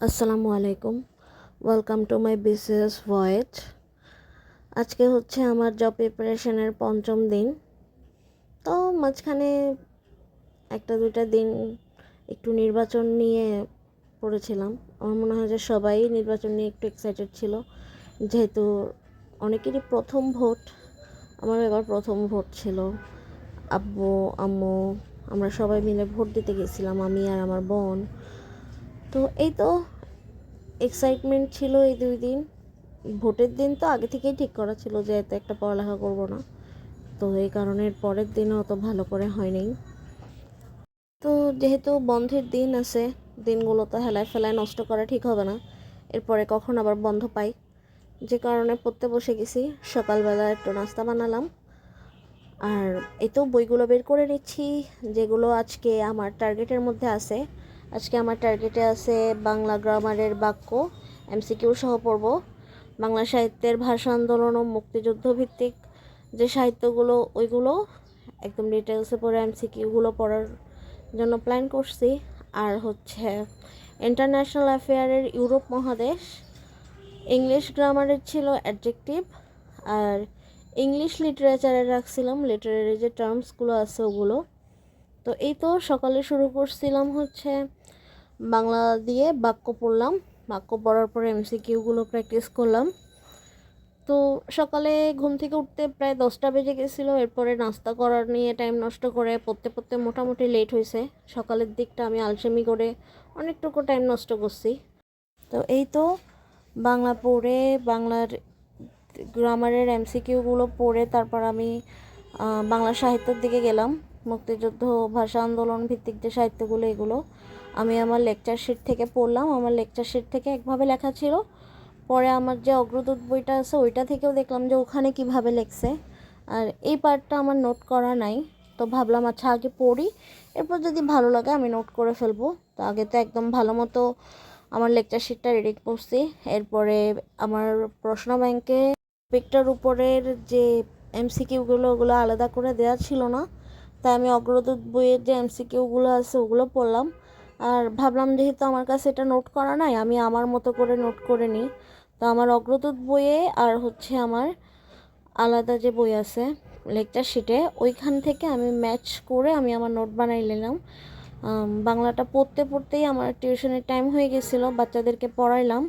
আসসালামু আলাইকুম। Welcome to my BCS voice. আজকে হচ্ছে আমার জব প্রিপারেশনের পঞ্চম দিন। তো মাঝখানে একটা দুইটা দিন একটু নির্বাচন নিয়ে পড়েছিলাম। আমার মনে হয় যে সবাই নির্বাচন নিয়ে একটু এক্সাইটেড ছিল, যেহেতু অনেকেরই প্রথম ভোট। আমার এবার প্রথম ভোট ছিল। আব্বু আম্মু আমরা সবাই মিলে ভোট দিতে গেছিলাম, আমি আর আমার বোন। তো এই তো এক্সাইটমেন্ট ছিল এই 2 দিন। ভোটের দিন তো আগে থেকেই ঠিক করা ছিল যে এত একটা পড়ালেখা করব না, তো এই কারণে পরের দিনও অত ভালো করে হয়নি। তো যেহেতু বন্ধের দিন আছে, দিনগুলো তো হেলায় ফেলায় নষ্ট করা ঠিক হবে না। এরপরে কখন আবার বন্ধ পাই, যে কারণে পড়তে বসে গেছি। সকালবেলা একটু নাস্তা বানালাম, আর এই তো বইগুলো বের করে নিচ্ছি যেগুলো আজকে আমার টার্গেটের মধ্যে আছে। আজকে আমার টার্গেটে আছে বাংলা গ্রামারের বাক্য এমসিকিউ সহ পড়ব। বাংলা সাহিত্যের ভাষা আন্দোলন ও মুক্তিযুদ্ধ ভিত্তিক যে সাহিত্যগুলো, ওইগুলো একদম ডিটেলসে পড়ে এমসিকিউগুলো পড়ার জন্য প্ল্যান করছি। আর হচ্ছে ইন্টারন্যাশনাল অ্যাফেয়ারের ইউরোপ মহাদেশ, ইংলিশ গ্রামারের ছিল অ্যাডজেক্টিভ, আর ইংলিশ লিটারেচারে রাখছিলাম লিটারেরি যে টার্মসগুলো আছে ওগুলো। তো এই তো সকালে শুরু করছিলাম হচ্ছে বাংলা দিয়ে বাক্য পড়লাম। বাক্য পড়ার পরে এমসিকিউগুলো প্র্যাকটিস করলাম। তো সকালে ঘুম থেকে উঠতে প্রায় 10টা বেজে গেছিলো। এরপরে নাস্তা করার নিয়ে টাইম নষ্ট করে পড়তে পড়তে মোটামুটি লেট হয়েছে। সকালের দিকটা আমি আলসেমি করে অনেকটুকু টাইম নষ্ট করছি। তো এই তো বাংলা পড়ে, বাংলার গ্রামারের এমসিকিউগুলো পড়ে তারপর আমি বাংলা সাহিত্যের দিকে গেলাম। মুক্তিযুদ্ধ, ভাষা আন্দোলন ভিত্তিক যে সাহিত্যগুলো, এগুলো আমি আমার লেকচার শিট থেকে পড়লাম। আমার লেকচার শিট থেকে একভাবে লেখা ছিল, পরে আমার যে অগ্রদূত বইটা আছে ওইটা থেকেও দেখলাম যে ওখানে কিভাবে লেখছে। আর এই পার্টটা আমার নোট করা নাই, তো ভাবলাম আচ্ছা আগে পড়ি, এরপর যদি ভালো লাগে আমি নোট করে ফেলবো। তো আগে তো একদম ভালো মতো আমার লেকচার শিটটা রেডি করছি। এরপরে আমার প্রশ্ন ব্যাংকে টপিকটার উপরের যে এমসিকিউগুলো, ওগুলো আলাদা করে দেওয়া ছিল না, তাই আমি অগ্রদূত বইয়ের যে এমসিকিউগুলো আছে ওগুলো পড়লাম। আর ভাবলাম যেহেতু আমার কাছে এটা নোট করা নাই, আমি আমার মতো করে নোট করে নিই। তো আমার অগ্রদূত বইয়ে আর হচ্ছে আমার আলাদা যে বই আছে লেকচার শিটে, ওইখান থেকে আমি ম্যাচ করে আমি আমার নোট বানাই নিলাম। বাংলাটা পড়তে পড়তেই আমার টিউশনের টাইম হয়ে গেছিলো, বাচ্চাদেরকে পড়াইলাম।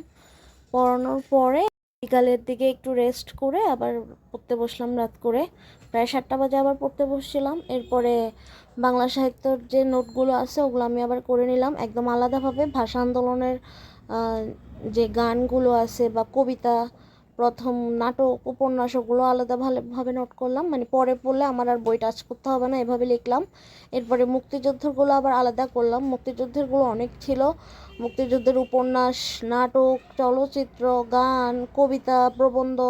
পড়ানোর পরে বিকালের দিকে একটু রেস্ট করে আবার পড়তে বসলাম রাত করে। প্রায় 7টা বাজে আবার পড়তে বসছিলাম। এরপরে বাংলা সাহিত্যর যে নোটগুলো আছে ওগুলো আমি আবার করে নিলাম একদম আলাদাভাবে। ভাষা আন্দোলনের যে গানগুলো আছে বা কবিতা, প্রথম নাটক, উপন্যাস, ওগুলো আলাদা ভালোভাবে নোট করলাম, মানে পরে পড়লে আমার আর বই টাচ করতে হবে না, এভাবে লিখলাম। এরপরে মুক্তিযুদ্ধগুলো আবার আলাদা করলাম। মুক্তিযুদ্ধেরগুলো অনেক ছিল, মুক্তিযুদ্ধের উপন্যাস, নাটক, চলচ্চিত্র, গান, কবিতা, প্রবন্ধ,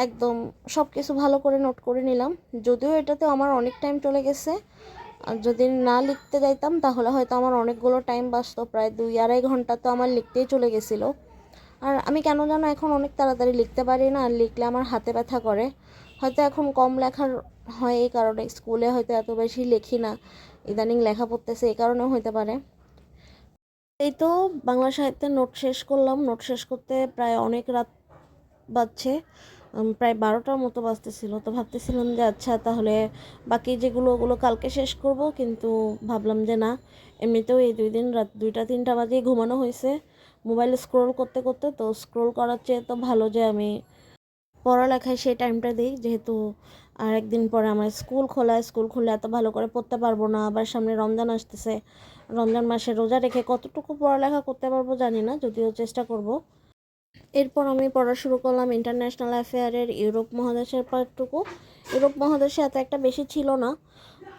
একদম সব কিছু ভালো করে নোট করে নিলাম। যদিও এটাতে আমার অনেক টাইম চলে গেছে, আর যদি না লিখতে যাইতাম তাহলে হয়তো আমার অনেকগুলো টাইম বাঁচতো, প্রায় 2-2.5 ঘন্টা তো আমার লিখতেই চলে গেছিলো। আর আমি কেন যেন এখন অনেক তাড়াতাড়ি লিখতে পারি না, আর লিখলে আমার হাতে ব্যথা করে। হয়তো এখন কম লেখার হয়, এই কারণে স্কুলে হয়তো এত বেশি লিখি না, ইদানিং লেখা পড়তেছে, এই কারণেও হতে পারে। এই তো বাংলা সাহিত্যের নোট শেষ করলাম। নোট শেষ করতে প্রায় অনেক রাত বাজছে, প্রায় 12টার মতো বাজতেছিল। তো ভাবতেছিলাম যে আচ্ছা তাহলে বাকি যেগুলো ওগুলো কালকে শেষ করব, কিন্তু ভাবলাম যে না, এমনিতেও এই 2 দিন রাত 2টা-3টা বাজে ঘুমানো হয়েছে মোবাইল স্ক্রোল করতে করতে। তো স্ক্রোল করার চেয়ে তো ভালো যে আমি পড়ালেখায় সেই টাইমটা দিই, যেহেতু আর একদিন পরে আমার স্কুল খুললে এত ভালো করে পড়তে পারবো না। আবার সামনে রমজান আসতেছে, রমজান মাসে রোজা রেখে কতটুকু পড়ালেখা করতে পারবো জানি না, যদিও চেষ্টা করব। এরপর আমি পড়া শুরু করলাম ইন্টারন্যাশনাল অ্যাফেয়ারের ইউরোপ মহাদেশের পার্টটুকু। ইউরোপ মহাদেশে এত একটা বেশি ছিল না,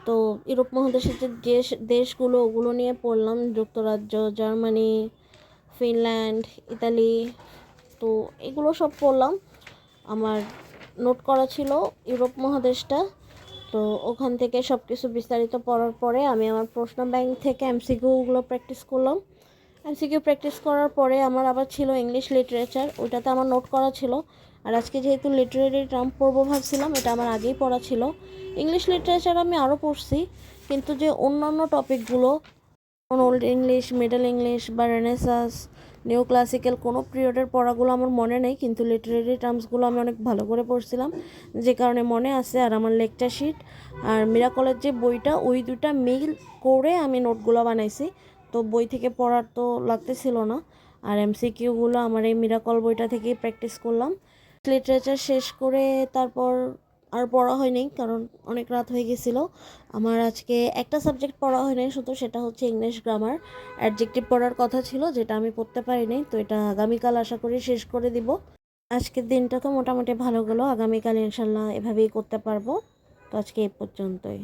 তো ইউরোপ মহাদেশের যে দেশগুলো ওগুলো নিয়ে পড়লাম। যুক্তরাজ্য, জার্মানি, ফিনল্যান্ড, ইতালি, তো এগুলো সব পড়লাম। আমার নোট করা ছিল ইউরোপ মহাদেশটা। তো ওখান থেকে সব কিছু বিস্তারিত পড়ার পরে আমি আমার প্রশ্ন ব্যাংক থেকে এমসিকিউগুলো প্র্যাকটিস করলাম। এমসিকিউ প্র্যাকটিস করার পরে আমার আবার ছিল ইংলিশ লিটারেচার, ওইটাতে আমার নোট করা ছিল। আর আজকে যেহেতু লিটারেরি টার্ম পড়বো ভাবছিলাম, এটা আমার আগেই পড়া ছিল। ইংলিশ লিটারেচার আমি আরও পড়ছি, কিন্তু যে অন্যান্য টপিকগুলো ওল্ড ইংলিশ, মিডল ইংলিশ বা রেনেসাস, নিউ ক্লাসিক্যাল কোনো পিরিয়ডের পড়াগুলো আমার মনে নেই, কিন্তু লিটারেরি টার্মসগুলো আমি অনেক ভালো করে পড়ছিলাম, যে কারণে মনে আছে। আর আমার লেকচার শিট আর মিরাকলের যে বইটা, ওই দুটা মিল করে আমি নোটগুলো বানাইছি। তো বই থেকে পড়ার তো লাগতেছিল না। আর এমসিকিউগুলো আমার এই মিরাকল বইটা থেকেই প্র্যাকটিস করলাম। লিটারেচার শেষ করে তারপর আর পড়া হয়নি, কারণ অনেক রাত হয়ে গেছিলো। আমার আজকে একটা সাবজেক্ট পড়া হয়নি শুধু, সেটা হচ্ছে ইংলিশ গ্রামার। অ্যাডজেক্টিভ পড়ার কথা ছিল, যেটা আমি পড়তে পারিনি, তো এটা আগামীকাল আশা করি শেষ করে দিব। আজকের দিনটা তো মোটামুটি ভালো গেলো, আগামীকাল ইনশাল্লাহ এভাবেই করতে পারবো। তো আজকে এই পর্যন্তই।